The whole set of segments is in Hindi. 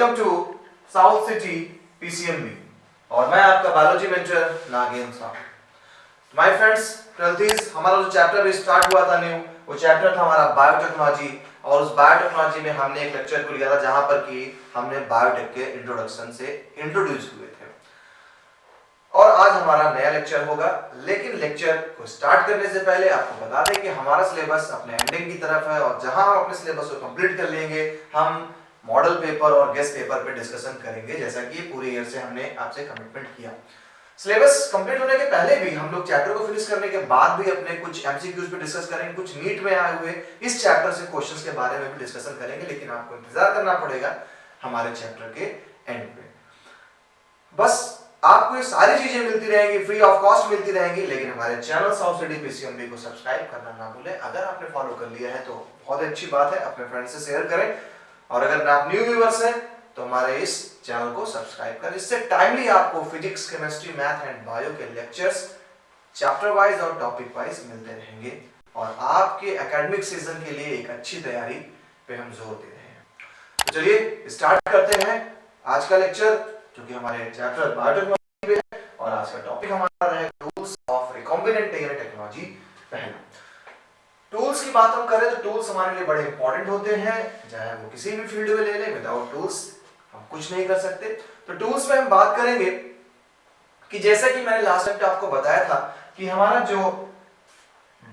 Welcome to South City PCMB और मैं आपका बायोलॉजी मेंटर नागेंद्र साहब। माय फ्रेंड्स, हमारा जो चैप्टर भी स्टार्ट हुआ था न्यू, वो चैप्टर था हमारा बायोटेक्नोलॉजी। और उस बायोटेक्नोलॉजी में हमने एक लेक्चर को लिया था जहां पर कि हमने बायोटेक के इंट्रोडक्शन से इंट्रोड्यूस हुए थे। और आज हमारा नया लेक्चर होगा, लेकिन लेक्चर को स्टार्ट करने से पहले आपको बता दें कि हमारा सिलेबस अपने एंडिंग की तरफ है और जहां हम अपने सिलेबस को कंप्लीट कर लेंगे हम मॉडल पेपर और गेस्ट पेपर पे डिस्कशन करेंगे, जैसा कि पूरे ईयर से हमने आपसे कमिटमेंट किया। सिलेबस कंप्लीट होने के पहले भी हम लोग चैप्टर को फिनिश करने के बाद भी अपने कुछ एमसीक्यूज पे डिस्कस करेंगे, कुछ नीट में आए हुए इस चैप्टर से क्वेश्चंस के बारे में भी डिस्कशन करेंगे, लेकिन आपको इंतजार करना पड़ेगा हमारे चैप्टर के एंड पे। बस आपको ये सारी चीजें मिलती रहेंगी, फ्री ऑफ कॉस्ट मिलती रहेंगी, लेकिन हमारे चैनल साउथ सिटी पीसीएमबी को सब्सक्राइब करना ना भूलें। अगर आपने फॉलो कर लिया है तो बहुत अच्छी बात है, अपने फ्रेंड से शेयर करें। और अगर आप न्यू व्यूअर्स हैं तो हमारे इस चैनल को सब्सक्राइब करें। इससे टाइमली आपको physics, chemistry, math and bio के लेक्चर्स चैप्टर वाइज और टॉपिक वाइज मिलते रहेंगे और आपके एकेडमिक सीजन के लिए एक अच्छी तैयारी पे हम जोर दे रहे हैं। तो चलिए स्टार्ट करते हैं आज का लेक्चर, जो कि हमारे चैप्टर बायोटेक्नोलॉजी पे है। और आज का टॉपिक हमारा है tools of recombinant DNA technology. पहला टूल्स की बात हम करें तो टूल्स हमारे लिए बड़े इंपॉर्टेंट होते हैं, चाहे वो किसी भी फील्ड में ले लें। विदाउट टूल्स हम कुछ नहीं कर सकते। तो टूल्स में हम बात करेंगे कि जैसा कि मैंने लास्ट टाइम आपको बताया था कि हमारा जो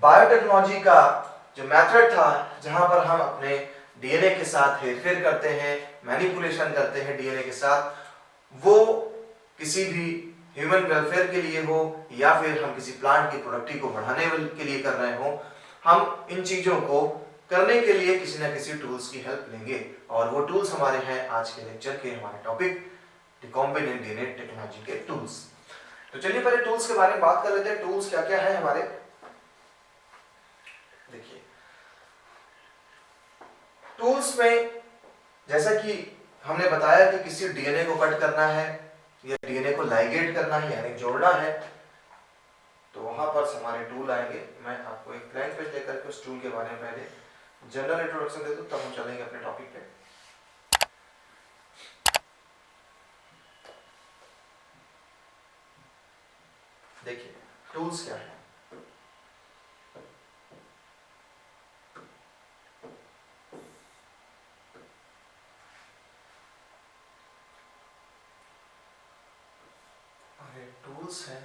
बायोटेक्नोलॉजी का जो मेथड था, जहां पर हम अपने डीएनए के साथ हेरफेर करते हैं, मैनिपुलेशन करते हैं डीएनए के साथ, वो किसी भी ह्यूमन वेलफेयर के लिए हो या फिर हम किसी प्लांट की प्रोडक्टिविटी को बढ़ाने के लिए कर रहे हो, हम इन चीजों को करने के लिए किसी न किसी टूल्स की हेल्प लेंगे। और वो टूल्स हमारे हैं आज के लेक्चर के हमारे टॉपिक रिकॉम्बिनेंट डीएनए टेक्नोलॉजी के टूल्स। तो चलिए पहले टूल्स के बारे में बात कर लेते हैं। टूल्स क्या क्या है हमारे, देखिए टूल्स में जैसा कि हमने बताया कि किसी डीएनए को कट करना है या डीएनए को लाइगेट करना है यानी जोड़ना है, तो वहां पर हमारे टूल आएंगे। मैं आपको एक ब्लैंक पेज लेकर के उस टूल के बारे में पहले जनरल इंट्रोडक्शन दे दूं, तब हम चलेंगे अपने टॉपिक पे। देखिए टूल्स क्या है। टूल्स है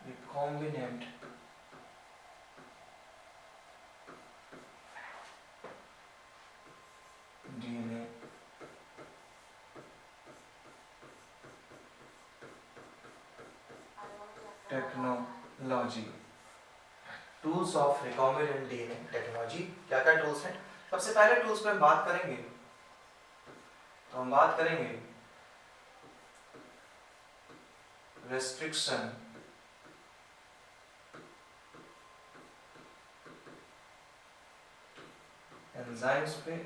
recombinant DNA technology. Tools of recombinant DNA technology क्या क्या टूल्स हैं। सबसे पहले टूल्स पे हम बात करेंगे तो हम बात करेंगे रेस्ट्रिक्शन एंजाइम्स पे,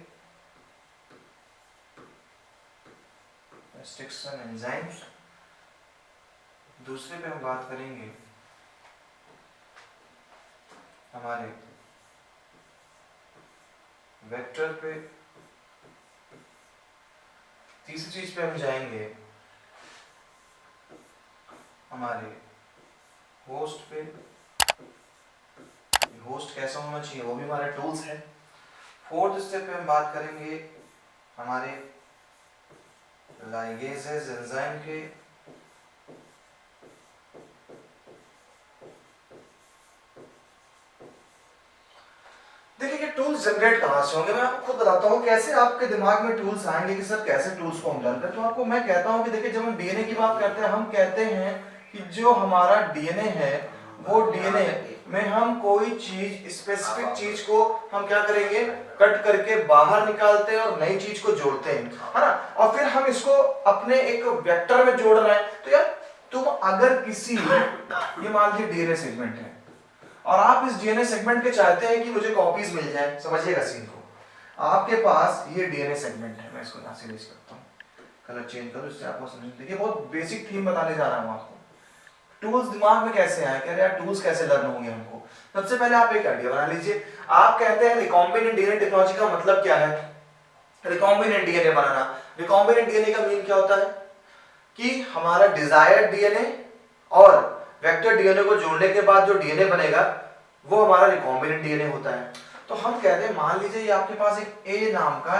रेस्ट्रिक्शन एंजाइम्स। दूसरे पे हम बात करेंगे हमारे वेक्टर पे। तीसरी चीज पे हम जाएंगे हमारे होस्ट पे। होस्ट कैसा होना चाहिए वो भी हमारे टूल्स है। फोर्थ स्टेप पे हम बात करेंगे हमारे लाइगेजेस एंजाइम के। देखिए ये टूल्स जनरेट कहां से होंगे, मैं आपको खुद बताता हूँ कैसे आपके दिमाग में टूल्स आएंगे कि सर कैसे टूल्स को हम लर्न करें। तो आपको मैं कहता हूँ कि देखिए जब हम डीएनए की बात करते हैं, हम कहते हैं कि जो हमारा डीएनए है वो डीएनए में हम कोई चीज, स्पेसिफिक चीज को हम क्या करेंगे, कट करके बाहर निकालते हैं और नई चीज को जोड़ते हैं, है ना। और फिर हम इसको अपने एक वेक्टर में जोड़ रहे हैं। तो यार तुम अगर किसी, ये मान लीजिए डीएनए सेगमेंट है और आप इस डीएनए सेगमेंट के चाहते हैं कि मुझे कॉपीज मिल जाए, समझिएगा सीन को। आपके पास ये डीएनए सेगमेंट है, मैं इसको यहां से इरेज करता हूं, कलर चेंज करो इससे आपको समझ। देखिए बहुत बेसिक थीम बताने जा रहा हूं आपको। टूल्स दिमाग में कैसे आए, कह रहे यार टूल्स कैसे लर्न होंगे हमको। सबसे पहले आप एक आइडिया बना लीजिए। आप कहते हैं रिकॉम्बिनेंट डीएनए टेक्नोलॉजी का मतलब क्या है? रिकॉम्बिनेंट डीएनए बनाना। रिकॉम्बिनेंट डीएनए का मीन क्या होता है कि हमारा डिजायर्ड डीएनए और वेक्टर डीएनए को जोड़ने के बाद जो डीएनए बनेगा वो हमारा रिकॉम्बिनेंट डीएनए होता है। तो हम कहते हैं, मान लीजिए ये आपके पास एक ए नाम का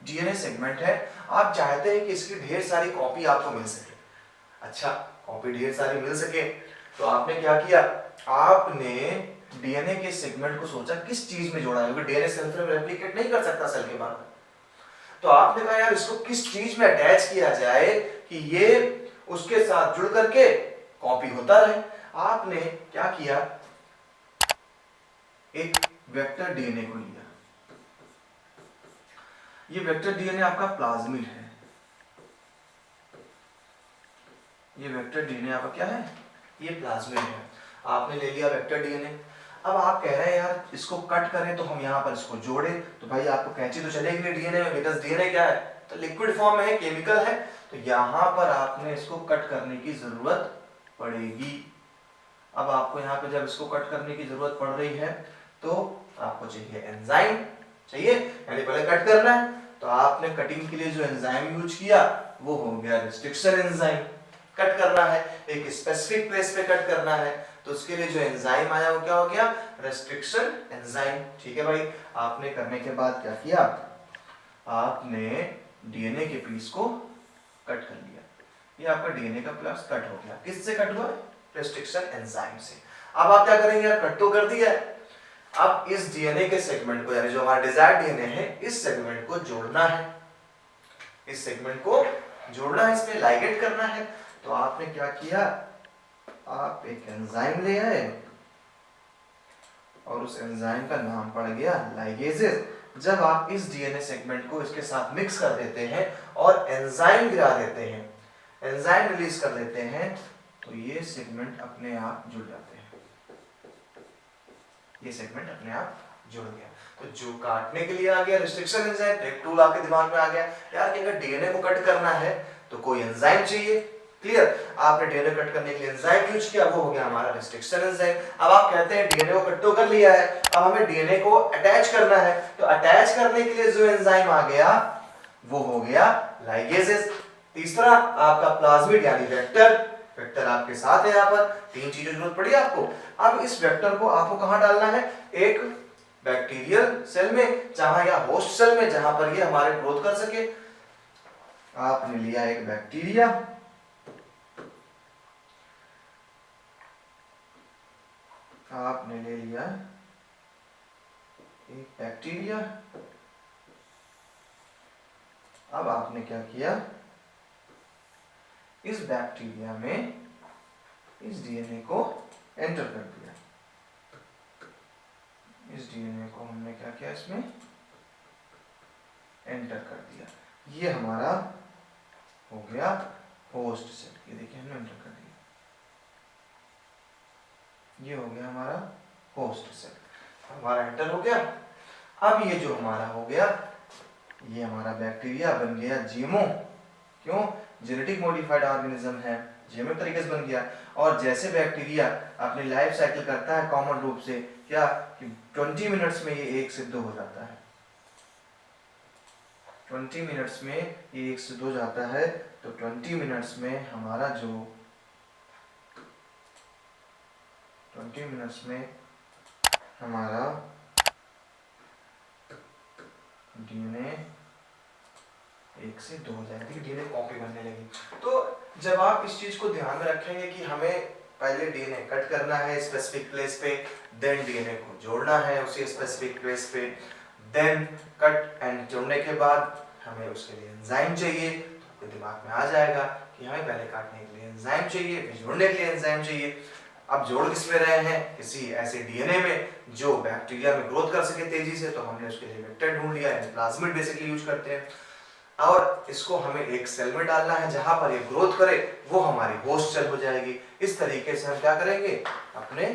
डीएनए सेगमेंट है, आप चाहते हैं कि इसकी ढेर सारी कॉपी आपको मिल सके। अच्छा, कॉपी ढेर सारी मिल सके तो आपने क्या किया, आपने डीएनए के सेगमेंट को सोचा किस चीज में जोड़ा है, क्योंकि डीएनए सेल्फ में रेप्लिकेट नहीं कर सकता सेल के बाहर। तो आपने कहा यार इसको किस चीज में अटैच किया जाए कि ये उसके साथ जुड़ करके कॉपी होता रहे। आपने क्या किया, एक वेक्टर डीएनए को लिया। ये वेक्टर डीएनए आपका प्लाज्मिड है। ये वेक्टर डीएनए आपका क्या है, ये प्लाज्मिड है। आपने ले लिया वेक्टर डीएनए। अब आप कह रहे हैं यार इसको कट करें तो हम यहाँ पर इसको जोड़े, तो भाई आपको कैंची तो चलेगी नहीं डीएनए में, बिकॉज़ डीएनए क्या है, तो लिक्विड फॉर्म में है, केमिकल है। तो यहाँ पर आपने इसको कट करने की जरूरत पड़ेगी। अब आपको यहाँ पे जब इसको कट करने की जरूरत पड़ रही है तो आपको चाहिए एंजाइम, चाहिए यानी पहले कट करना है। तो आपने कटिंग के लिए जो एंजाइम यूज किया वो हो गया रेस्ट्रिक्शन एंजाइम। कट करना है, एक स्पेसिफिक प्लेस पे कट करना है, तो उसके लिए जो एंजाइम आया वो क्या हो गया, रेस्ट्रिक्शन एंजाइम। ठीक है भाई, आपने करने के बाद क्या किया, आपने डीएनए के पीस को कट कर लिया। ये आपका डीएनए का पीस कट हो गया। किससे कट हुआ, रेस्ट्रिक्शन एंजाइम से। अब आप क्या करेंगे, यार कट तो कर दिया है, अब इस डीएनए के सेगमेंट को, यानी जो हमारा डिजायर्ड डीएनए है, इस सेगमेंट को जोड़ना है। इस सेगमेंट को जोड़ना है, इसमें लाइगेट करना है। तो आपने क्या किया, आप एक एंजाइम ले आए और उस एंजाइम का नाम पड़ गया लाइगेजेस। जब आप इस डीएनए सेगमेंट को इसके साथ मिक्स कर देते हैं और एंजाइम गिरा देते हैं, एंजाइम रिलीज कर देते हैं, तो ये सेगमेंट अपने आप जुड़ जाते हैं। ये सेगमेंट अपने आप जुड़ गया। तो जो काटने के लिए आ गया रिस्ट्रिक्शन एंजाइम, एक टूल आपके दिमाग में आ गया यार कि अगर डीएनए को कट करना है तो कोई एंजाइम चाहिए। क्लियर, आपने डीएनए कट करने के लिए एंजाइम यूज किया, वो हो गया हमारा रिस्ट्रिक्शन एंजाइम। अब आप कहते हैं डीएनए को कट तो कर लिया है, अब हमें डीएनए को अटैच करना है, तो अटैच करने के लिए जो एंजाइम आ गया वो हो गया लाइगेजेस। तीसरा आपका प्लाज्मिड यानी वेक्टर। वेक्टर आपके साथ है, यहाँ पर तीन चीजों की जरूरत पड़ी आपको। अब इस वेक्टर को आपको कहां डालना है, एक बैक्टीरियल सेल में जहां, या होस्ट सेल में जहां पर ये हमारे ग्रोथ कर सके। आपने लिया एक बैक्टीरिया, आपने ले लिया एक बैक्टीरिया। अब आपने क्या किया, इस बैक्टीरिया में इस डीएनए को एंटर कर दिया। इस डीएनए को हमने क्या किया, इसमें एंटर कर दिया। ये हमारा हो गया होस्ट सेल। ये देखिए हमने एंटर कर दिया, ये हो गया हमारा होस्ट सेल, हमारा एंटर हो गया। अब ये जो हमारा हो गया, ये हमारा बैक्टीरिया बन गया जीएमओ। क्यों, जेनेटिक मॉडिफाइड ऑर्गेनिज्म है, जीएमओ तरीके से बन गया। और जैसे बैक्टीरिया अपनी लाइफ साइकिल करता है कॉमन रूप से, क्या कि 20 मिनट्स में ये 1 से 2 हो जाता है। 20 मिनट्स में ये 1 से 2 जाता है। तो 20 मिनट्स में हमारा जो 20 मिनट्स में हमारा डीएनए 1 से 2 हो जाएगा, ठीक है, डीएनए कॉपी बनने लगी। तो जब आप इस चीज को ध्यान में रखेंगे कि हमें पहले डीएनए कट करना है स्पेसिफिक प्लेस पे, देन डीएनए को जोड़ना है उसी स्पेसिफिक प्लेस पे, देन कट एंड जोड़ने के बाद हमें उसके लिए एंजाइम चाहिए, तो आपके दिमाग में आ जाएगा कि हमें पहले काटने के लिए एंजाइम चाहिए, फिर जोड़ने के लिए एंजाइम चाहिए। अब जोड़ किस में रहे हैं, किसी ऐसे डीएनए में जो बैक्टीरिया में ग्रोथ कर सके तेजी से, तो हमने उसके लिए वेक्टर ढूंढ लिया, प्लाज्मिड बेसिकली यूज करते हैं। और इसको हमें एक सेल में डालना है जहां पर ये ग्रोथ करे, वो हमारी होस्ट सेल हो जाएगी। इस तरीके से हम क्या करेंगे, अपने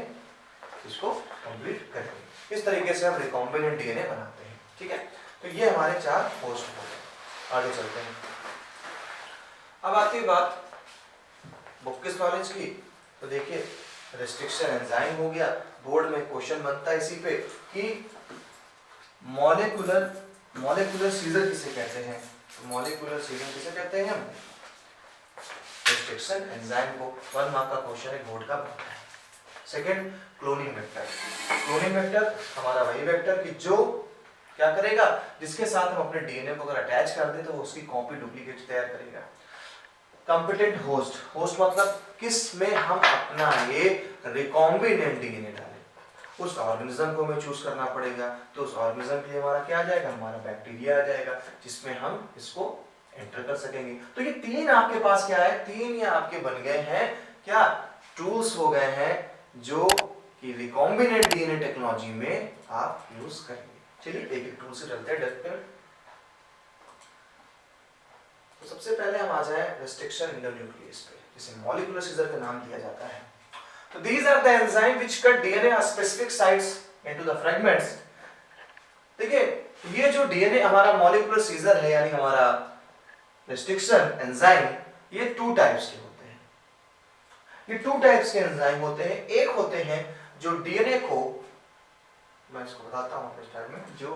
इसको कंप्लीट करेंगे। इस तरीके से हम रिकॉम्बिनेंट डीएनए बनाते हैं, ठीक है। तो ये हमारे 4 होस्ट हो गए। आगे चलते हैं। अब आती है बात बुक किस नॉलेज की, तो देखिए रेस्ट्रिक्शन एंजाइम हो गया, बोर्ड में क्वेश्चन बनता है इसी पे कि मॉलिक्यूलर सीजर किसे कहते हैं, तो मॉलिक्यूलर सीजर किसे कहते हैं हम, रेस्ट्रिक्शन एंजाइम को। 1 मार्क का क्वेश्चन है बोर्ड का बनता है। Second cloning vector, cloning vector हमारा वही वेक्टर कि जो क्या करेगा, जिसके साथ हम अपने डीएनए को अगर अटैच कर दे तो वो उसकी कॉपी डुप्लीकेट तैयार करेगा। कॉम्पिटेंट होस्ट, होस्ट मतलब किस में हम अपना ये रिकॉम्बिनेंट डीएनए डालें, उस ऑर्गेनिज्म को हमें चूज करना पड़ेगा। तो उस ऑर्गेनिज्म के लिए हमारा क्या आ जाएगा, हमारा बैक्टीरिया आ जाएगा, जिसमें हम इसको एंटर कर सकेंगे। तो ये 3 आपके पास क्या है, 3 ये आपके बन गए हैं क्या, टूल्स हो गए हैं जो कि रिकॉम्बिनेंट डीएनए टेक्नोलॉजी में आप यूज करेंगे। चलिए एक एक टूल से चलते हैं डेप्थ में। तो सबसे पहले हम आ जाए रेस्ट्रिक्शन एंडोन्यूक्लियस पे, जिसे मॉलिक्यूलर सीजर का नाम दिया जाता है। तो these are the enzyme which cut DNA at specific sites into the fragments। देखिए ये जो डीएनए हमारा मॉलिक्यूलर सीजर है यानी हमारा रेस्ट्रिक्शन एंजाइम, ये 2 टाइप्स के होते हैं। ये 2 टाइप्स के एंजाइम होते हैं। एक होते हैं जो डीएनए को, मैं इसको बताता हूं अपने स्टाइल में, जो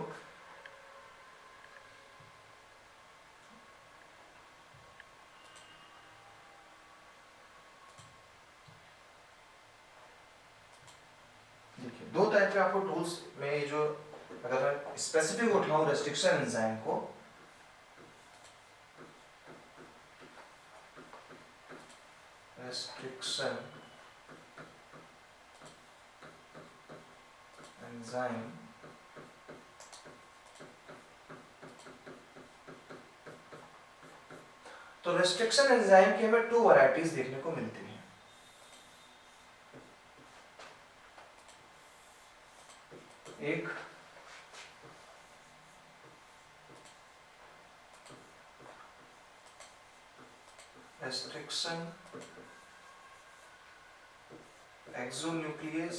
देखिए 2 टाइप के आपको टूल्स में, जो अगर मैं स्पेसिफिक उठाऊं रेस्ट्रिक्शन एंजाइम को, रेस्ट्रिक्शन एंजाइम तो रेस्ट्रिक्शन एंजाइम की हमें 2 वैरायटीज देखने को मिलती हैं। एक restriction exonuclease,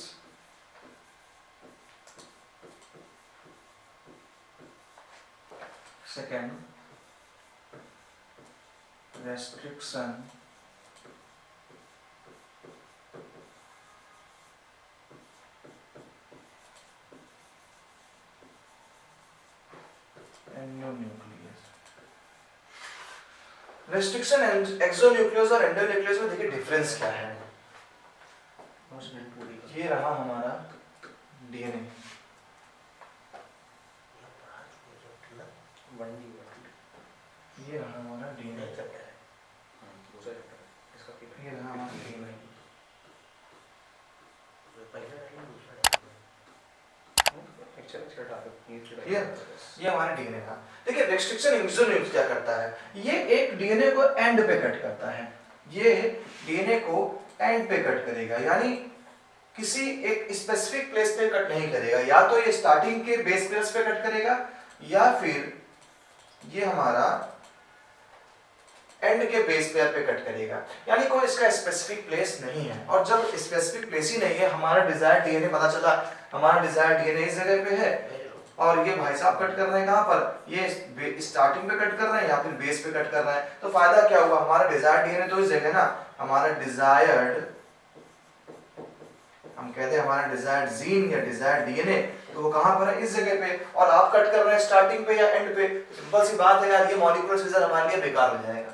second restriction endonuclease. Restriction exonuclease और एंडोन्यूक्लियस में देखिए डिफरेंस क्या है। ये रहा हमारा डीएनए, ये रहा हमारा डीएनए, ये रहा हमारा डीएनए, ये हमारा डीएनए था। देखिए रेस्ट्रिक्शन एक्सोन्यूक्लियस क्या करता है, ये एक डीएनए को एंड पे कट करता है, ये डीएनए को एंड पे कट करेगा, यानी किसी एक स्पेसिफिक प्लेस पे कट नहीं करेगा, या तो ये स्टार्टिंग के बेस पेयर्स पे कट करेगा या फिर ये हमारा एंड के बेस पेयर पे कट करेगा, यानी कोई इसका स्पेसिफिक प्लेस नहीं है। और जब स्पेसिफिक प्लेस ही नहीं है, हमारा डिजायर्ड डीएनए पता चला हमारा डिजायर्ड डीएनए इस जगह पे है और ये भाई साहब कट कर रहे हैं कहां पर, ये स्टार्टिंग पे कट कर रहे हैं या फिर बेस पे कट कर रहे हैं, तो फायदा क्या हुआ, हमारा डिजायर्ड डीएनए तो इस जगह ना, हमारा डिजायर्ड, हम कहते हैं हमारा डिजायर्ड जीन या डिजायर्ड डीएनए, तो वो कहां पर है, इस जगह पे, और आप कट कर रहे हैं स्टार्टिंग पे या एंड पे, सिंपल सी बात है यार, ये मॉलिक्यूलर सीजर हमारे लिए बेकार हो जाएगा।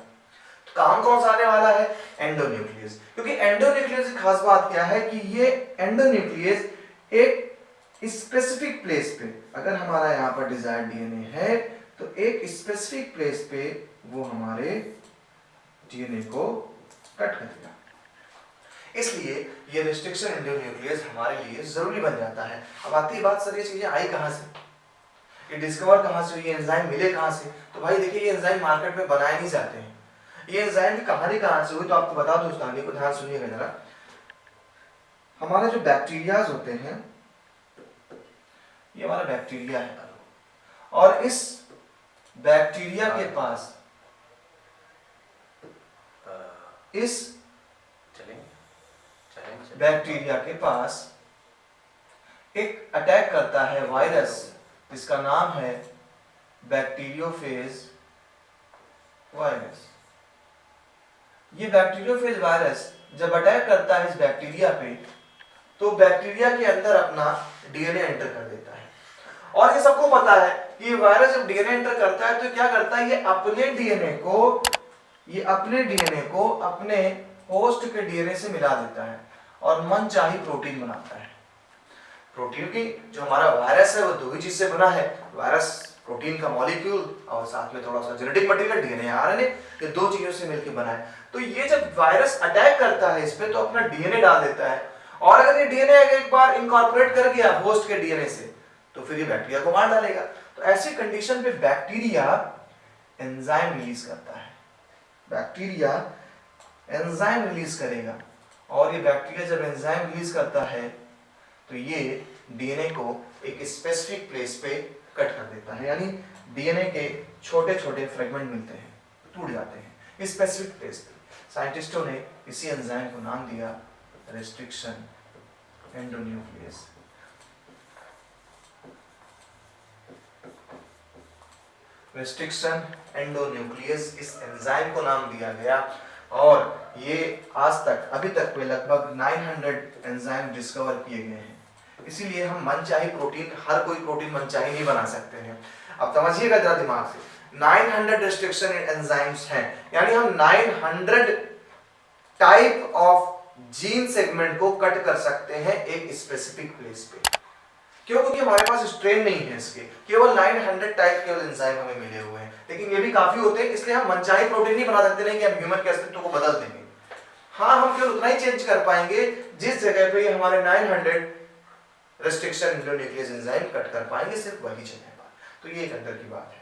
तो काम कौन सा आने वाला है, एंडोन्यूक्लियस, क्योंकि एंडोन्यूक्लियस की खास बात क्या है कि ये एंडोन्यूक्लियस एक स्पेसिफिक प्लेस पे, अगर हमारा यहाँ पर डिजायर्ड डीएनए है तो एक स्पेसिफिक प्लेस पे वो हमारे डीएनए को कट करेगा, इसलिए ये रेस्ट्रिक्शन एंडोन्यूक्लियस हमारे लिए जरूरी बन जाता है। अब आती है बात, सर ये चीजें आई कहां से, ये डिस्कवर कहां से, ये एंजाइम मिले कहां से, तो भाई देखिए ये एंजाइम मार्केट में बनाए नहीं जाते हैं, ये एंजाइम की कहानी कहां से हुई, तो आपको बता दूं उस कहानी को, ध्यान सुनिएगा जरा। हमारे जो बैक्टीरियाज होते हैं, ये हमारा बैक्टीरिया है, और इस बैक्टीरिया के पास, इस बैक्टीरिया के पास एक अटैक करता है वायरस, जिसका नाम है बैक्टीरियोफेज वायरस। ये बैक्टीरियोफेज वायरस जब अटैक करता है इस बैक्टीरिया पे तो बैक्टीरिया के अंदर अपना डीएनए एंटर कर देता है। और ये सबको पता है कि वायरस जब डीएनए एंटर करता है तो क्या करता है, ये अपने डीएनए को अपने होस्ट के डीएनए से मिला देता है और मनचाही प्रोटीन बनाता है। प्रोटीन की जो हमारा वायरस है वो दो ही चीज से बना है, वायरस प्रोटीन का मॉलिक्यूल और साथ में थोड़ा सा जेनेटिक मटेरियल डीएनए आरएनए, ये दो चीजों से मिलकर बना है। तो ये जब वायरस अटैक करता है इस पे तो अपना डीएनए डाल देता है, और अगर ये डीएनए एक बार इनकॉर्पोरेट कर गया होस्ट के डीएनए से तो फिर ये बैक्टीरिया को मार डालेगा। तो ऐसी कंडीशन पे बैक्टीरिया एंजाइम रिलीज करता है, बैक्टीरिया एंजाइम रिलीज करेगा, और ये बैक्टीरिया जब एंजाइम रिलीज करता है तो ये डीएनए को एक स्पेसिफिक प्लेस पे कट कर देता है, यानी डीएनए के छोटे छोटे फ्रेगमेंट मिलते हैं, टूट जाते हैं स्पेसिफिक प्लेस पे। साइंटिस्टों ने इसी एंजाइम को नाम दिया रेस्ट्रिक्शन एंडोन्यूक्लियस। रेस्ट्रिक्शन एंडोन्यूक्लियस इस एंजाइम को नाम दिया गया, और ये आज तक अभी तक में लगभग 900 एंजाइम डिस्कवर किए गए हैं। इसीलिए हम मनचाही प्रोटीन, हर कोई प्रोटीन मनचाही नहीं बना सकते हैं। अब समझिएगा जरा दिमाग से, 900 रेस्ट्रिक्शन एंजाइम्स हैं, यानी हम 900 टाइप ऑफ जीन सेगमेंट को कट कर सकते हैं एक स्पेसिफिक प्लेस पे। क्यों? क्योंकि हमारे पास स्ट्रेन नहीं है इसके, केवल 900 टाइप के एंजाइम हमें मिले हुए हैं, लेकिन ये भी काफी होते हैं, इसलिए हम मनचाही प्रोटीन नहीं बना सकते, नहीं कि हम ह्यूमन के अस्तित्व को बदल देंगे। हाँ, हम केवल उतना ही चेंज कर पाएंगे जिस जगह पे हमारे 900 रेस्ट्रिक्शन एंडोन्यूक्लियस एंजाइम कट कर पाएंगे, सिर्फ वही जगह पर। तो ये एक अंदर की बात है।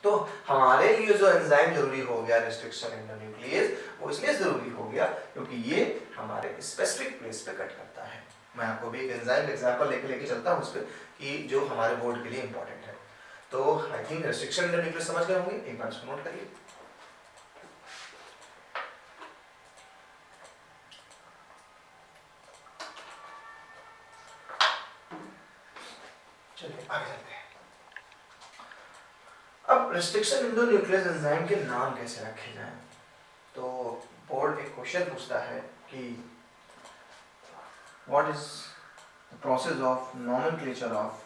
तो हमारे लिए जो एंजाइम जरूरी हो गया रेस्ट्रिक्शन एंडोन्यूक्लियस, वो इसलिए जरूरी हो गया क्योंकि ये हमारे स्पेसिफिक प्लेस पे कट करता है। मैं आपको भी एक एंजाइम एग्जांपल लेके चलता हूँ उस पर, कि जो हमारे बोर्ड के लिए इंपॉर्टेंट है। तो आई थिंक रेस्ट्रिक्शन एंडोन्यूक्लियस समझ गए होंगे, एक बार इसको नोट करिए। चलिए आगे चलते हैं। अब रेस्ट्रिक्शन एंडोन्यूक्लियस एंजाइम के नाम कैसे रखे जाएं? तो बोर्ड एक क्वेश्चन पूछता है कि what is the process of nomenclature of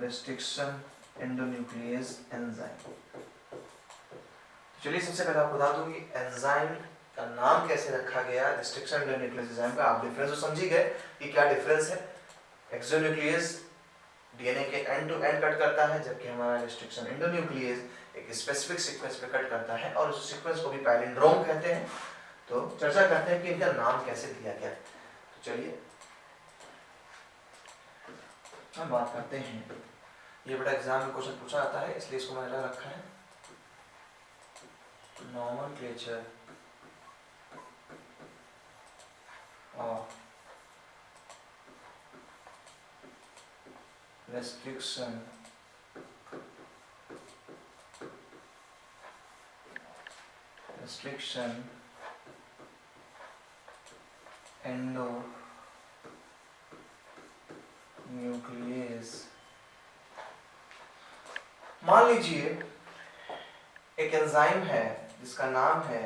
restriction endonuclease enzyme. चलिए सबसे पहले आपको बता दूं कि एंजाइम का नाम कैसे रखा गया रेस्ट्रिक्शन एंडोन्यूक्लियस एंजाइम का। आप डिफरेंस तो समझ ही गए कि क्या डिफरेंस है। एक्सोन्यूक्लियस डीएनए के एंड टू एंड कट करता है, जबकि हमारा रेस्ट्रिक्शन एंडोन्यूक्लियस एक स्पेसिफिक सीक्वेंस पे कट करता है, और उस सीक्वेंस को भी पैलिंड्रोम कहते हैं। तो चर्चा करते हैं कि इनका नाम कैसे दिया गया। तो चलिए हम बात करते हैं। ये बेटा एग्जाम में क्वेश्चन पूछा जाता है, इसलिए इसको मैंने रखा है nomenclature of restriction एंडोन्यूक्लियस। मान लीजिए एक एंजाइम है जिसका नाम है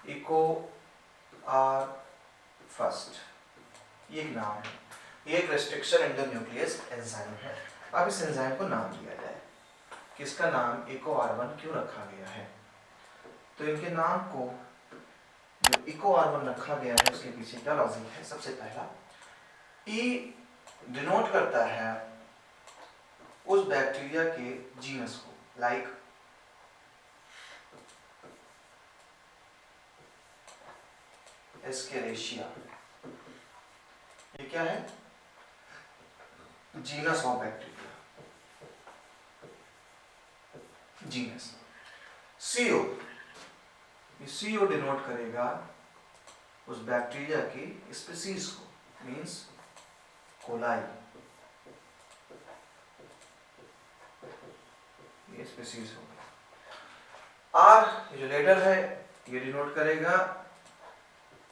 इको आर फर्स्ट, ये एक नाम है, ये एक रेस्ट्रिक्शन एंडोन्यूक्लियस एंजाइम है। अब इस एंजाइम को नाम दिया जाए कि इसका नाम इको R1 क्यों रखा गया है। तो इनके नाम को जो इको R1 रखा गया है उसके पीछे क्या लॉजिक है। सबसे पहला, ई डिनोट करता है उस बैक्टीरिया के जीनस को, लाइक एस्केरेशिया, ये क्या है, genus of bacteria, genus. CO, ये सीओ डिनोट करेगा उस बैक्टीरिया की स्पीसीज को, मींस कोलाई, ये स्पीसीज होगा। आर, ये जो लेटर है, ये डिनोट करेगा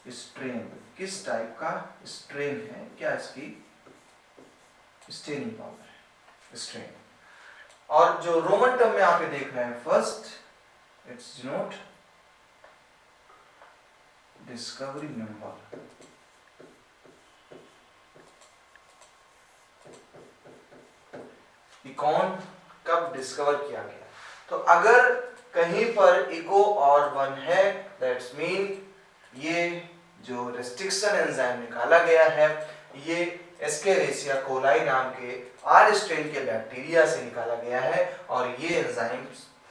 स्ट्रेन, किस टाइप का स्ट्रेन है, क्या इसकी स्ट्रेनिंग पावर है, स्ट्रेन। और जो रोमन टर्म में आप ये देख रहे हैं, first it's denote discovery number. कौन कब डिस्कवर किया गया, तो अगर कहीं पर इको और 1 है, दैट्स मीन ये जो रेस्ट्रिक्शन एंजाइम निकाला गया है ये एस्केरिसिया कोलाई नाम के आर स्ट्रेन के बैक्टीरिया से निकाला गया है और ये एंजाइम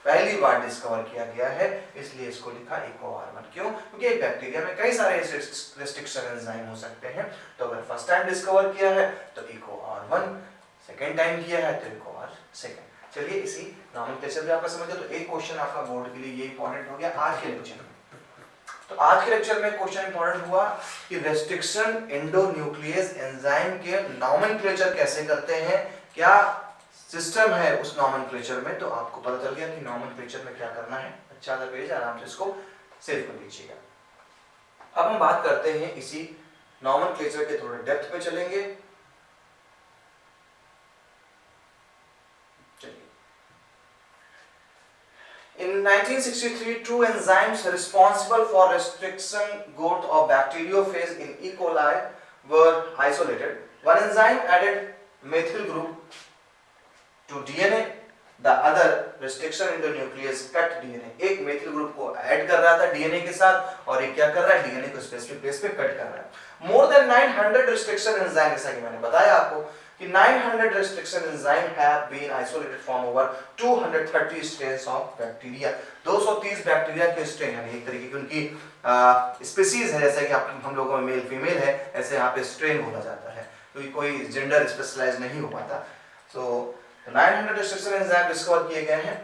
पहली बार डिस्कवर किया गया है, इसलिए इसको लिखा इको-R1। क्यों? क्योंकि एक बैक्टीरिया में कई सारे रेस्ट्रिक्शन एंजाइम हो सकते हैं, तो अगर फर्स्ट टाइम डिस्कवर किया है तो इको-R1, सेकेंड टाइम किया है तो इको-R2। चलिए इसी नॉमेनक्लेचर भी आपका समझ गया, तो एक क्वेश्चन आपका बोर्ड के लिए ये इंपॉर्टेंट हो गया आज के लेक्चर में। तो आज के लेक्चर में क्वेश्चन इंपॉर्टेंट हुआ कि रेस्ट्रिक्शन एंडोन्यूक्लियस एंजाइम के नॉमेनक्लेचर कैसे करते हैं, क्या सिस्टम है उस नॉमेनक्लेचर में, तो आपको पता चल गया कि नॉमेनक्लेचर में क्या करना है। अच्छा सा पेज आराम से इसको सेव कर लीजिएगा। अब हम बात करते हैं इसी नॉमेनक्लेचर के थोड़े डेप्थ पे चलेंगे। In 1963, two enzymes responsible for restriction growth of bacteriophage in E. coli were isolated. One enzyme added methyl group to DNA, the other restriction endonuclease cut DNA. एक मेथिल ग्रुप को ऐड कर रहा था डीएनए के साथ और एक क्या कर रहा है, डीएनए को स्पेसिफिक प्लेस पे कट कर रहा है। More than 900 restriction enzyme, जैसा कि मैंने बताया आपको कि 900 restriction enzyme have been isolated from over 230 strains of bacteria। 230 bacteria के स्ट्रेन, यानी एक तरीके की उनकी स्पीसीज है, जैसे कि हम लोगों में मेल फीमेल है, ऐसे यहाँ पे स्ट्रेन बोला जाता है, तो कोई जेंडर स्पेशलाइज नहीं हो पाता। सो 900 restriction enzyme डिस्कवर किए गए हैं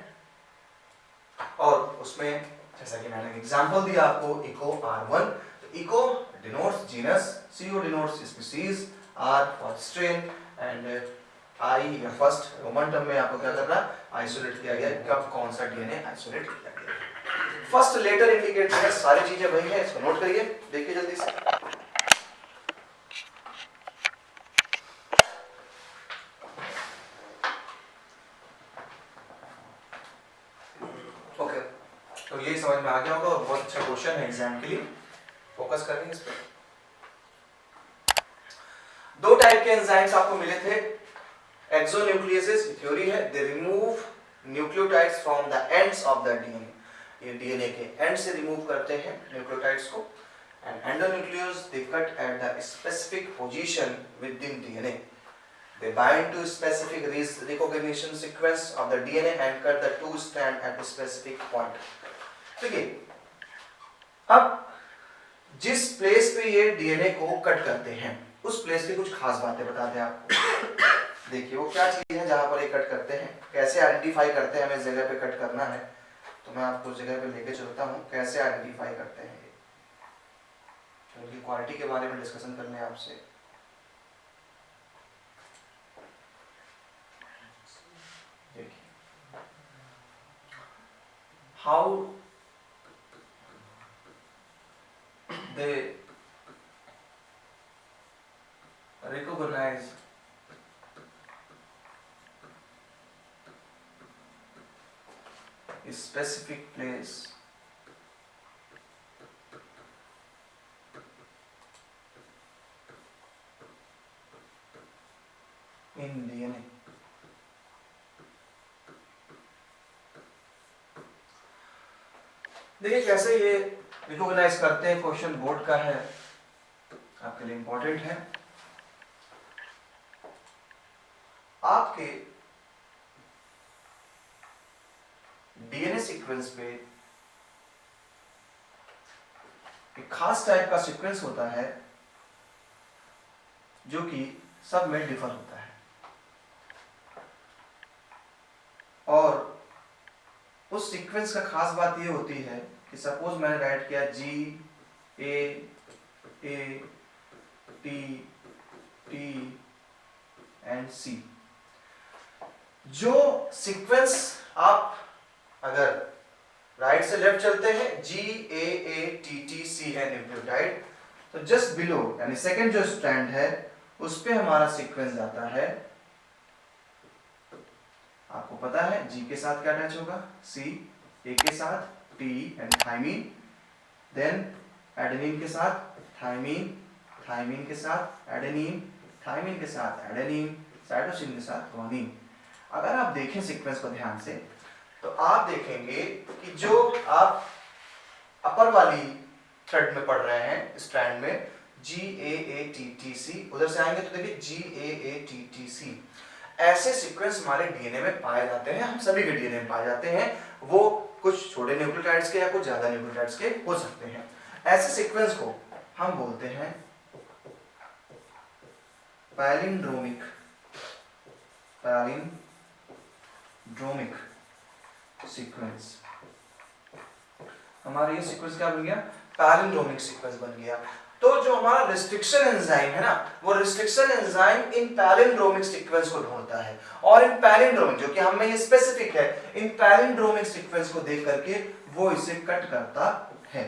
और उसमें जैसा कि मैंने एग्जांपल दिया आपको इको-R1, तो Eco denotes genus, CO denotes species, R for strain and I या फर्स्ट रोमन टर्म में आपको क्या करना, आइसोलेट किया गया, कब कौन सा डीएनए आइसोलेट किया गया। फर्स्ट लेटर इंडिकेटर है, सारी चीजें वही है, इसको नोट करिए, देखिए जल्दी से। ओके, तो ये समझ में आ गया होगा और बहुत अच्छा क्वेश्चन है एग्जाम के लिए, फोकस करेंगे इस पर। दो टाइप के एंजाइम्स आपको मिले थे, एक्सोन्यूक्लियसेस, थ्योरी है, they remove nucleotides from the ends of the DNA, ये डीएनए के एंड से रिमूव करते हैं न्यूक्लियोटाइड्स को, and endonuclease they cut at the specific position within DNA, they bind to specific recognition sequence of the DNA and cut the two strand at the specific point. देखिए अब जिस प्लेस पे ये डीएनए को कट करते हैं उस प्लेस की कुछ खास बातें बता दें आपको। देखिए वो क्या चीज है जहां पर ये कट करते हैं, कैसे आइडेंटिफाई करते हैं हमें जगह पे कट करना है, तो मैं आपको जगह पे लेके चलता हूं, कैसे आइडेंटिफाई करते हैं ये, क्योंकि क्वालिटी के बारे में डिस्कशन करने हैं आपसे। देखिए how they recognize a specific place in DNA। देखिए कैसे ये रिकॉग्नाइज करते हैं, क्वेश्चन बोर्ड का है, आपके लिए इंपॉर्टेंट है। आपके डीएनए सीक्वेंस पे एक खास टाइप का सीक्वेंस होता है जो कि सब में डिफर होता है, और उस सीक्वेंस का खास बात ये होती है कि सपोज मैंने राइट किया GAATT एंड C, जो सीक्वेंस आप अगर राइट से लेफ्ट चलते हैं GAATTC है न्यूक्लियोटाइड, तो जस्ट बिलो यानी सेकंड जो स्ट्रैंड है उस पे हमारा सीक्वेंस आता है, आपको पता है जी के साथ क्या अटैच होगा, सी, ए के साथ T and thymine, then adenine के साथ थाइमीन, थाइमीन के साथ एडेनिन, थाइमीन के साथ एडेनिन, साइटोसिन के साथ गुआनिन। अगर आप देखें सीक्वेंस को ध्यान से तो आप देखेंगे कि जो आप अपर वाली थ्रेड में पढ़ रहे हैं स्ट्रैंड में GAATTC, उधर से आएंगे तो देखिए GAATTC, ऐसे सीक्वेंस हमारे डीएनए में पाए जाते हैं, हम सभी के डीएनए में पाए जाते हैं। वो कुछ छोटे न्यूक्लियोटाइड्स के या कुछ ज्यादा न्यूक्लियोटाइड्स के हो सकते हैं। ऐसे सीक्वेंस को हम बोलते हैं पैलिंड्रोमिक, पैलिंड्रोमिक सीक्वेंस। हमारा ये सीक्वेंस क्या बन गया, पैलिंड्रोमिक सीक्वेंस बन गया। तो जो हमारा रिस्ट्रिक्शन एंजाइम है ना, वो रिस्ट्रिक्शन एंजाइम इन पैलिंड्रोमिक सीक्वेंस को ढूंढता है, और इन पैलिंड्रोमिक जो कि हमें ये स्पेसिफिक है, इन पैलिंड्रोमिक सीक्वेंस को देख करके वो इसे कट करता है।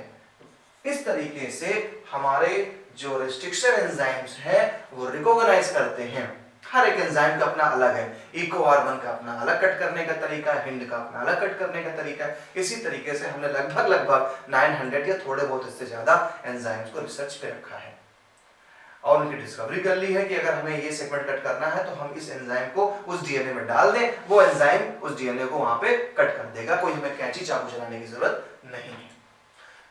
इस तरीके से हमारे जो रिस्ट्रिक्शन एंजाइम्स हैं वो रिकॉग्नाइज करते हैं। हर एक एंजाइम का अपना अलग है, इकोआर1 का अपना अलग कट करने का तरीका है, हिंड का अपना अलग कट करने का तरीका है। इसी तरीके से हमने लगभग 900 या थोड़े बहुत इससे ज्यादा एंजाइम्स को रिसर्च पे रखा है और उनकी डिस्कवरी कर ली है कि अगर हमें ये सेगमेंट कट करना है तो हम इस एंजाइम को उस डीएनए में डाल दें, वो एंजाइम उस डीएनए को वहां पे कट कर देगा, कोई हमें कैंची चाकू चलाने की जरूरत नहीं है।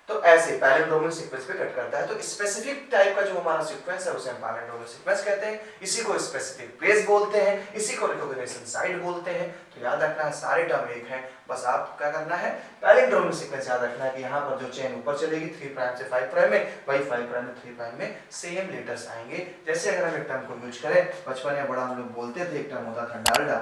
तो ऐसे पैलिंड्रोमिक सीक्वेंस पे कट करता है। तो स्पेसिफिक टाइप का जो हमारा सीक्वेंस है उसे हम पैलिंड्रोमिक सीक्वेंस कहते हैं। इसी को स्पेसिफिक प्लेस बोलते हैं, इसी को रिकॉग्निशन साइट बोलते हैं। तो याद रखना है सारे टर्म एक हैं, बस आपको क्या करना है, पैलिंड्रोमिक सीक्वेंस याद रखना है कि यहाँ पर जो चेन ऊपर चलेगी 3 प्राइम से 5 प्राइम में, वही 5 प्राइम में 3 प्राइम में सेम लेटर्स आएंगे। जैसे अगर हम एक टर्म को यूज करें, बचपन में बड़ा हम लोग बोलते थे, एक टर्म होता था डालडा।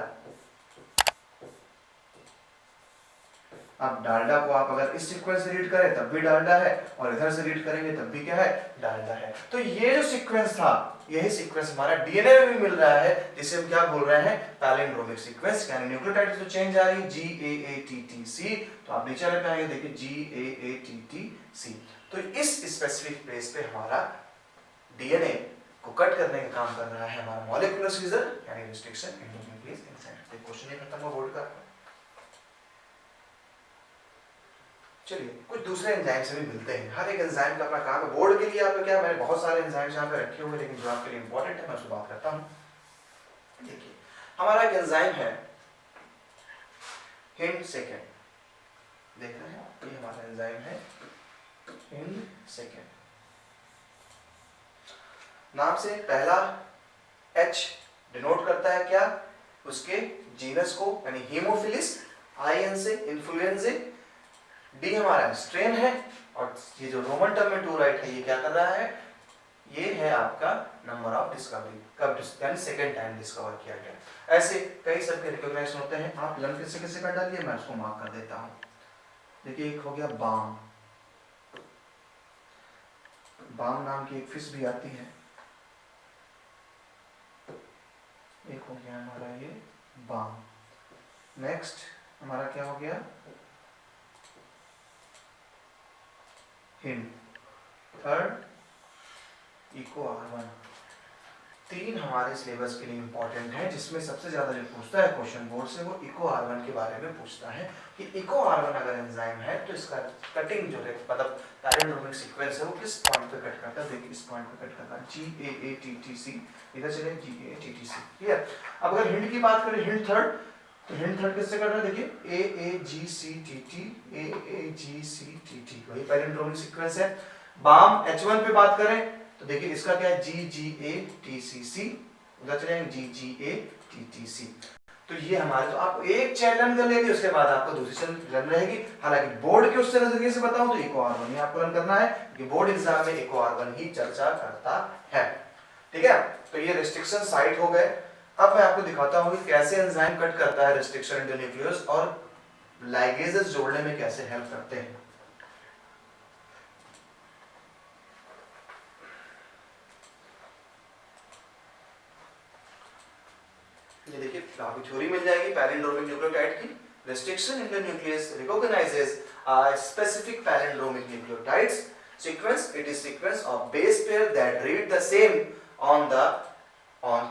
अब डालडा को आप अगर इस सीक्वेंस से रीड करें तब भी डालडा है, और इधर से रीड करेंगे तब भी क्या है, डालडा है। तो ये जो सीक्वेंस था, यही सीक्वेंस हमारा डीएनए में भी मिल रहा है, जिसे हम क्या बोल रहे हैं, पैलिंड्रोमिक सीक्वेंस। यानी न्यूक्लियोटाइड जो चेंज आ रही है GAATTC, तो आप नीचे लिख पाएंगे, देखिए GAATTC। तो इस स्पेसिफिक प्लेस पे हमारा डीएनए को कट करने का काम कर रहा है हमारा मॉलिक्यूलर सीजर यानी रिस्ट्रिक्शन एंडोन्यूक्लियस एंजाइम। क्वेश्चन ये खत्म हुआ बोर्ड का। चलिए कुछ दूसरे एंजाइम से भी मिलते हैं। हर एक एंजाइम का अपना काम है। बोर्ड के लिए आपको क्या, मैंने बहुत सारे एंजाइम यहाँ पे रखे हुए, लेकिन जो आपके लिए इंपॉर्टेंट है मैं उसको बात करता हूँ। देखिए हमारा एक एंजाइम है हिंड सेकेंड, देख रहे हैं, ये हमारा एंजाइम है हिंड सेकेंड। नाम से पहला H डिनोट करता है क्या, उसके जीनस को, यानी हीमोफिलिस, IN से इन्फ्लुएंजा, डी हमारा स्ट्रेन है, और ये जो रोमन टर्म में 2 राइट है, ये क्या कर रहा है, ये है आपका नंबर ऑफ डिस्कवरी, कब यानी सेकंड टाइम डिस्कवर किया गया। ऐसे कई सबके रिकॉग्नाइजेशन होते हैं। आप लर्न किससे किससे कर डालिए, मैं उसको मार्क कर देता हूँ। देखिए एक हो गया बाम, बाम नाम की एक फिश भी आती है। एक हो गया हमारा ये बाम। नेक्स्ट हमारा क्या हो गया, हिंड। थर्ड इकोआर1। 3 हमारे सिलेबस के लिए इंपॉर्टेंट है, जिसमें सबसे ज्यादा जो पूछता है क्वेश्चन बोर्ड से वो इकोआर1 के बारे में पूछता है कि इकोआर1 अगर एंजाइम है तो इसका कटिंग जो है, मतलब पैलिंड्रोमिक सीक्वेंस है, वो किस पॉइंट पे कट करता है। देखिए इस पॉइंट पे कट करता है, GAATTC, इधर चले GAATTC, क्लियर। अब अगर हिंड की बात करें, हिंड थर्ड, तो हिंड थर्ड किससे कर रहा है, देखिए AAGCTT, AAGCTT, वही पैलिंड्रोमिक सीक्वेंस है। बाम H1 पे बात करें तो देखिए इसका क्या है, GGATCC, उधर चले GGATTC। तो ये हमारे, तो आप एक चेन लर्न कर लेंगे, उसके बाद आपको दूसरी चेन लर्न रहेगी। हालांकि बोर्ड के उससे नजरिए से बताऊं तो इकोआर1 ही आपको लर्न करना है, क्योंकि बोर्ड एग्जाम में इकोआर1 ही चर्चा करता है, ठीक है। तो ये रिस्ट्रिक्शन साइट हो गए। अब मैं आपको दिखाता हूँ कि कैसे एंजाइम कट करता है रिस्ट्रिक्शन एंडोन्यूक्लियस, और लाइगेजेस जोड़ने में कैसे हेल्प करते हैं। ये देखिए आपको थ्योरी मिल जाएगी पैलिंड्रोमिक न्यूक्लियोटाइड की। Restriction endonuclease recognises specific palindromic nucleotides Sequence, it is sequence of base pair that read the same on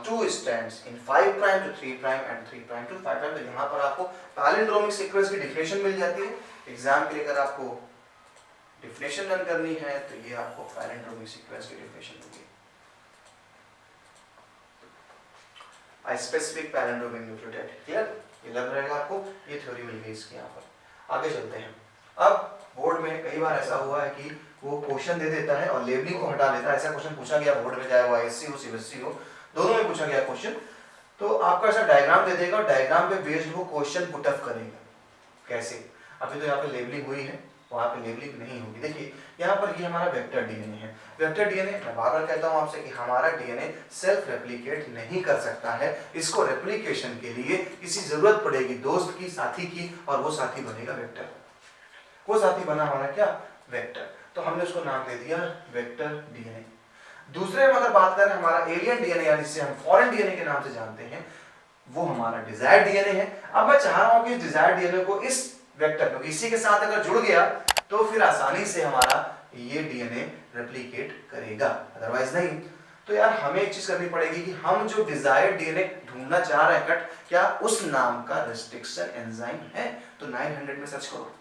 two strands in 5 prime to 3 prime and 3 prime to 5 prime। तो यहाँ पर आपको पैलिंड्रोमिक सीक्वेंस की डिफिनेशन मिल जाती है। एग्जाम के लिए अगर आपको डिफिनेशन लर्न करनी है तो ये आपको पैलिंड्रोमिक सीक्वेंस की डिफिनेशन होगी। A specific palindromic nucleotide, clear? ये लग रहेगा आपको, ये थ्योरी मिल गई इसकी। यहाँ पर आगे चलते हैं। अब बोर्ड में कई बार ऐसा हुआ है कि वो क्वेश्चन दे देता है और लेबलिंग को हटा देता है। ऐसा क्वेश्चन पूछा गया बोर्ड में, चाहे वो आईएससी हो सीबीएसई हो, दोनों में पूछा गया क्वेश्चन, तो आपको ऐसा डायग्राम दे देगा और डायग्राम पे बेस्ड वो क्वेश्चन पुट अप करेगा। कैसे? अभी तो यहाँ पे लेबलिंग हुई है, वहाँ पे लेबलिंग नहीं होगी। देखिए यहाँ पर ये हमारा वेक्टर डीएनए है। वेक्टर डीएनए, मैं बार बार कहता हूँ आपसे कि हमारा डीएनए सेल्फ रेप्लिकेट नहीं कर सकता है। इसको रेप्लिकेशन के लिए किसी जरूरत पड़ेगी, दोस्त की, साथी की, और वो साथी बनेगा वेक्टर। वो साथी बना हमारा क्या? वेक्टर। तो हमने उसको नाम दे दिया वेक्टर डीएनए। दूसरे में अगर बात करें हमारा एलियन डीएनए, यानी जिसे हम फॉरेन डीएनए के नाम से जानते हैं, वो हमारा डिजायर्ड डीएनए है। अब मैं चाह रहा हूं कि डिजायर्ड डीएनए को इस वेक्टर, क्योंकि इसी के साथ अगर जुड़ गया तो फिर आसानी से हमारा ये डीएनए रेप्लिकेट करेगा, अदरवाइज नहीं। तो यार हमें एक चीज करनी पड़ेगी कि हम जो डिजायर्ड डीएनए ढूंढना चाह रहे हैं कट, क्या उस नाम का रेस्ट्रिक्शन एंजाइम है? तो 900 में सर्च करो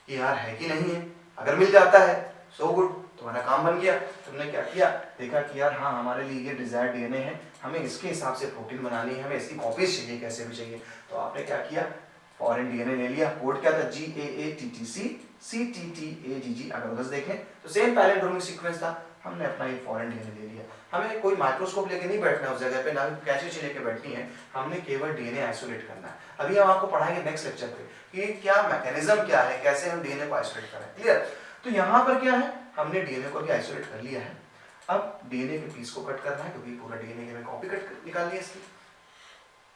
कि यार है कि नहीं है। अगर मिल जाता है सो गुड, तुम्हारा काम बन गया। तुमने क्या किया, देखा कि यार हाँ हमारे लिए ये डिजायर्ड डीएनए है, हमें इसके हिसाब से प्रोटीन बनानी है, हमें इसकी कॉपीज चाहिए कैसे भी चाहिए। तो आपने क्या किया, फॉरेन डीएनए ले लिया। कोड क्या था? GAATTC CTTAGG। अगर उधर देखें तो सेम पैलिंड्रोमिक सीक्वेंस था, हमने अपना ये फॉरेन डीएनए ले लिया। हमें कोई माइक्रोस्कोप लेके नहीं बैठना है उस जगह पे, ना कैंची लेके बैठनी है, हमने केवल डीएनए आइसोलेट करना है। अभी हम आपको पढ़ाएंगे नेक्स्ट लेक्चर पे कि क्या मैकेनिज्म क्या है, कैसे हम डीएनए को आइसोलेट करें, क्लियर? तो यहाँ पर क्या है, हमने डीएनए को भी आइसोलेट कर लिया है। अब डीएनए के पीस को कट करना है, क्योंकि पूरा डीएनए की हमें कॉपी कट निकालनी है इसकी।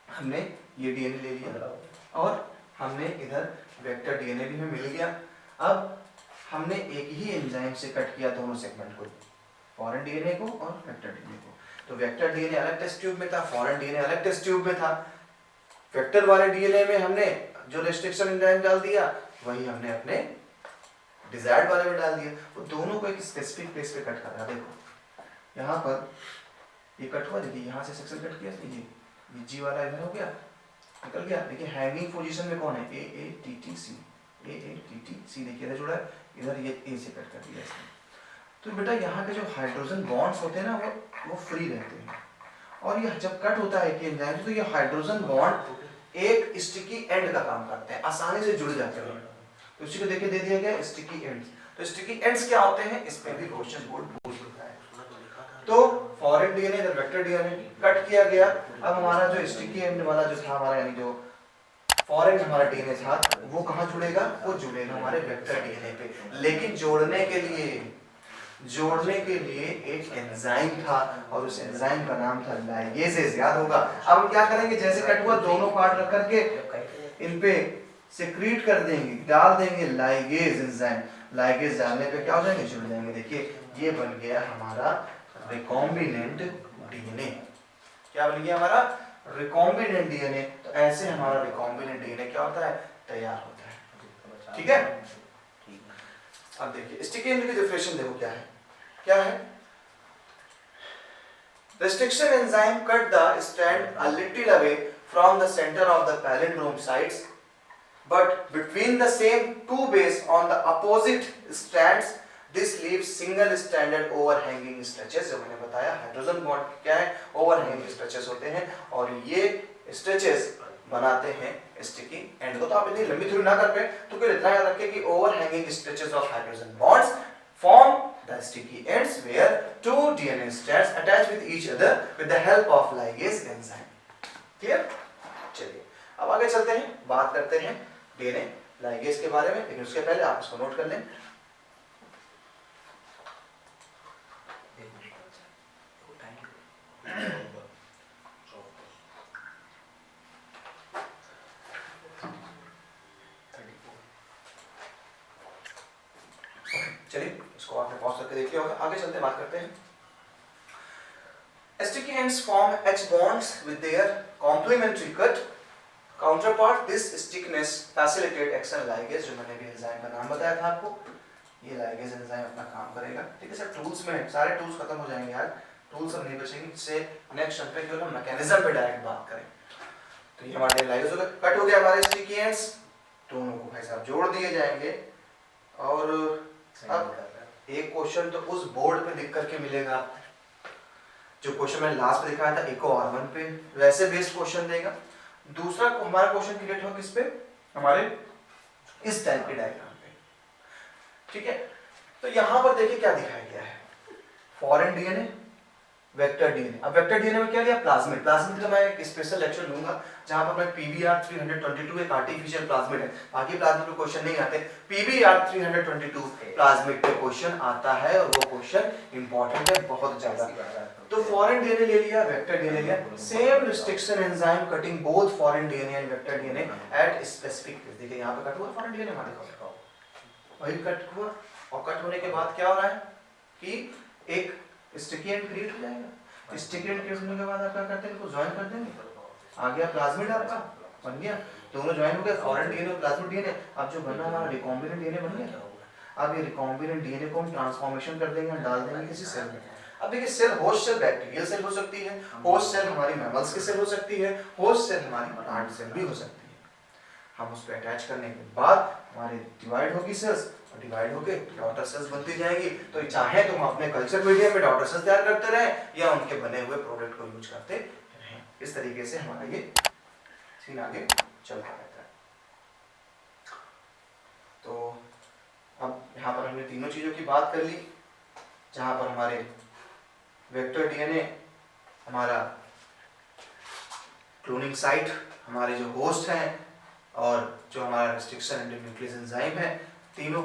हमने ये डीएनए ले लिया और हमने इधर वेक्टर डीएनए भी हमें मिल गया। अब हमने एक ही एंजाइम से कट किया दोनों सेगमेंट को, फॉरेन डीएनए को और वेक्टर डीएनए को। तो वेक्टर डीएनए अलग टेस्ट ट्यूब में था, फॉरेन डीएनए अलग टेस्ट ट्यूब में था। वेक्टर वाले डीएनए में हमने जो रेस्ट्रिक्शन एंजाइम डाल दिया, वही हमने अपने डिजायर्ड वाले में डाल दिया। वो दोनों को एक स्पेसिफिक प्लेस पे कट कर रहा। देखो यहाँ पर ये कट हुआ, देखिए यहाँ से सेक्शन कट किया, ये जी वाला इधर हो गया, निकल गया। देखिए हैंगिंग पोजीशन में कौन है? AATTC, देखिए इधर जुड़ा है, इधर ये A से कट कर दिया इसने। तो बेटा यहाँ के जो हाइड्रोजन बॉन्ड्स होते हैं ना, वो फ्री रहते हैं, और ये जब कट होता है कि एंजाइम, तो ये हाइड्रोजन बॉन्ड एक स्टिकी एंड का काम करते हैं, आसानी से जुड़ जाते हैं। तो इसी को देखिए दे दिया गया स्टिकी एंड्स। तो स्टिकी एंड्स क्या होते हैं, इस पे भी क्वेश्चन बोर्ड पूछ चुका है। तो फॉरेन डीएनए इधर वेक्टर डीएनए कट किया गया। अब हमारा जो स्टिकी एंड वाला जो था हमारा, यानी जो फॉरेन हमारा डीएनए था, वो कहाँ जुड़ेगा? वो जुड़ेगा हमारे वेक्टर डीएनए पे। लेकिन जोड़ने के लिए एक एंजाइम था, और उस एंजाइम का नाम था लाइगेजेस, याद होगा। अब हम क्या करेंगे, जैसे कट हुआ दोनों पार्ट रख करके इन पे सेक्रीट कर देंगे, डाल देंगे लाइगेज एंजाइम। लाइगेज डालने पे क्या हो जाएंगे? जुड़ जाएंगे। देखिए ये बन गया हमारा रिकॉम्बिनेंट डीएनए। क्या बन गया हमारा? Recombinant DNA. तो ऐसे हमारा रिकॉम्बिनेंट डीएनए क्या होता है? तैयार होता है, ठीक है। अब देखिए स्टिकी एंड की डेफिनेशन देखो क्या है, क्या है? Restriction enzyme cut the strand a little away from the center of the palindrome sites, but between the same two bases on the opposite strands, this leaves single stranded overhanging stretches। जो मैंने बताया हाइड्रोजन बॉन्ड क्या है? ओवरहैंगिंग स्ट्रेचेस होते हैं, और ये स्ट्रेचेस बनाते हैं स्टिकी एंड को। तो आप इतनी लंबी थ्योरी ना कर पाए, तो फिर इतना याद रखें कि overhanging stretches of hydrogen bonds form the sticky ends where two DNA strands attach with each other with the help of ligase enzyme। Clear? चलिए अब आगे चलते हैं, बात करते हैं डीएनए लाइगेज के बारे में, लेकिन उसके पहले आप इसको नोट कर लें। चलिए इसको आपने पॉज करके देख लिया होगा। आगे चलते बात करते हैं। Sticky ends form H bonds with their complementary cut counterpart. This stickiness facilitate action ligase, जो मैंने भी एंजाइम का नाम बताया था आपको। ये लाइगेज एंजाइम अपना काम करेगा। ठीक है सर, टूल्स में सारे टूल्स खत्म हो जाएंगे आज, टूल्स सब नहीं बचेंगे, इससे नेक्स्ट चैप्टर पे केवल हम मैकेनिज्म पे डायरेक्ट बात करें। तो ये हमारे लाइगेज हो गए, कट हो गया हमारे स्टिकी एंड्स, दोनों को भाई साहब जोड़ दिए जाएंगे। और अब एक क्वेश्चन तो उस बोर्ड पे लिख करके मिलेगा, जो क्वेश्चन मैंने लास्ट में दिखाया था इको R1 पे, वैसे बेस्ड क्वेश्चन देगा। दूसरा हमारा क्वेश्चन क्रिएट हो किस पे, हमारे इस टाइप के डायग्राम पे। ठीक है, तो यहां पर देखिए क्या दिखाया गया है, फॉरेन डीएनए, वेक्टर डीएनए। अब वेक्टर डीएनए में क्या लिया, प्लाज्मिड। प्लाज्मिड का मैं एक स्पेशल लेक्चर लूंगा जहां पर मैं PBR 322 एक आर्टिफिशियल प्लाज्मिड है, बाकी प्लाज्मिड पे क्वेश्चन नहीं आते, PBR 322 प्लाज्मिड पे क्वेश्चन आता है और वो क्वेश्चन इंपॉर्टेंट है बहुत ज्यादा। तो फॉरेन डीएनए ले लिया, वेक्टर डीएनए लिया, same restriction enzyme cutting both foreign DNA and vector DNA at specific place. देखिए यहां पे कट हुआ फॉरेन डीएनए, हमारे वही कट हुआ, और कट होने के बाद क्या हो रहा है कि एक स्टिकी एंड क्रिएट हो जाएगा। स्टिकी एंड क्रिएट होने के बाद आप क्या करते हैं, इनको ज्वाइन कर देंगे, आ गया प्लाज्मिड आपका बन गया, दोनों ज्वाइन हो गए, फॉरेन डीएनए और प्लाज्मिड डीएनए। अब जो बना हमारा रिकॉम्बिनेंट डीएनए बन गया। अब ये रिकॉम्बिनेंट डीएनए को हम ट्रांसफॉर्मेशन कर देंगे, डाल देंगे किसी सेल में। अब देखिए cell, host cell bacterial cell हो सकती है, होस्ट सेल हमारी मैमल्स की सेल हो सकती है, होस्ट सेल हमारी प्लांट सेल भी हो सकती है। हम उस पर अटैच करने के बाद हमारी डिवाइड होगी सेल्स, और डिवाइड होके डॉटर सेल्स बनती जाएंगी। तो चाहे तो हम अपने कल्चर मीडियम में डॉटर सेल्स तैयार करते रहें या उनके बने हुए प्रोडक्ट को यूज करते रहें। इस तरीके से हमारा ये सीन आगे चलता रहता है। तो अब यहाँ पर हमने तीनों चीजों की बात कर ली, जहां पर हमारे वेक्टर डीएनए हमारा क्लोनिंग साइट, हमारे जो होस्ट हैं, और जो हमारा रिस्ट्रिक्शन एंड न्यूक्लियस एंजाइम है, तीनों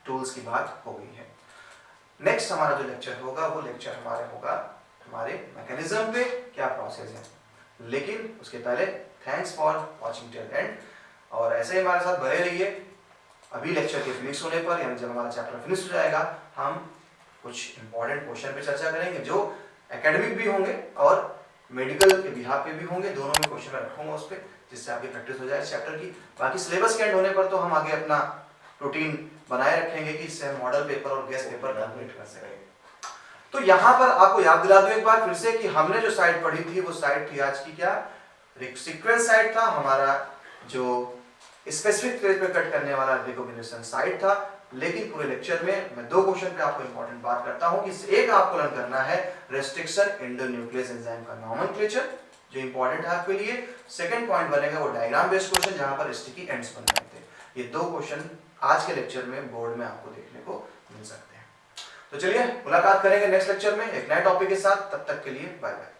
टूल्स की बात हो गई है। नेक्स्ट हमारा जो लेक्चर होगा वो लेक्चर हमारे होगा हमारे मैकेनिज्म पे क्या प्रोसेस है। लेकिन उसके पहले thanks for watching till and, और ऐसे ही हमारे साथ बने रहिए। अभी लेक्चर के फिनिश होने पर, यानी जब हमारा चैप्टर फिनिश हो जाएगा, हम कुछ इंपॉर्टेंट क्वेश्चन पे चर्चा करेंगे जो एकेडमिक भी होंगे और मेडिकल के बिहाफ पे भी होंगे। दोनों में क्वेश्चन मैं रखूंगा उस पर, जिससे आपकी प्रैक्टिस हो जाए चैप्टर की। बाकी सिलेबस के एंड होने पर तो हम आगे अपना रूटीन बनाए रखेंगे कि इससे हम मॉडल पेपर और गेस्ट पेपर कंप्लीट कर सकेंगे। तो यहाँ पर आपको याद दिला दूं एक बार फिर से कि हमने जो साइट पढ़ी थी वो साइट थी आज की क्या, सीक्वेंस साइट था हमारा, जो स्पेसिफिक प्लेस पे कट करने वाला रिकॉग्निशन साइट था। लेकिन पूरे लेक्चर में मैं दो क्वेश्चन पे आपको इंपॉर्टेंट बात करता हूं कि एक आपको लर्न करना है रेस्ट्रिक्शन एंडोन्यूक्लियस एंजाइम का नॉमेनक्लेचर, जो इंपॉर्टेंट है आपके लिए। सेकंड पॉइंट बनेगा वो डायग्राम बेस्ड क्वेश्चन, जहां पर स्टिकी एंड्स बन रहे थे। ये दो क्वेश्चन आज के लेक्चर में बोर्ड में आपको देखने को मिल सकते हैं। तो चलिए मुलाकात करेंगे नेक्स्ट लेक्चर में एक नए टॉपिक के साथ, तब तक के लिए बाय बाय।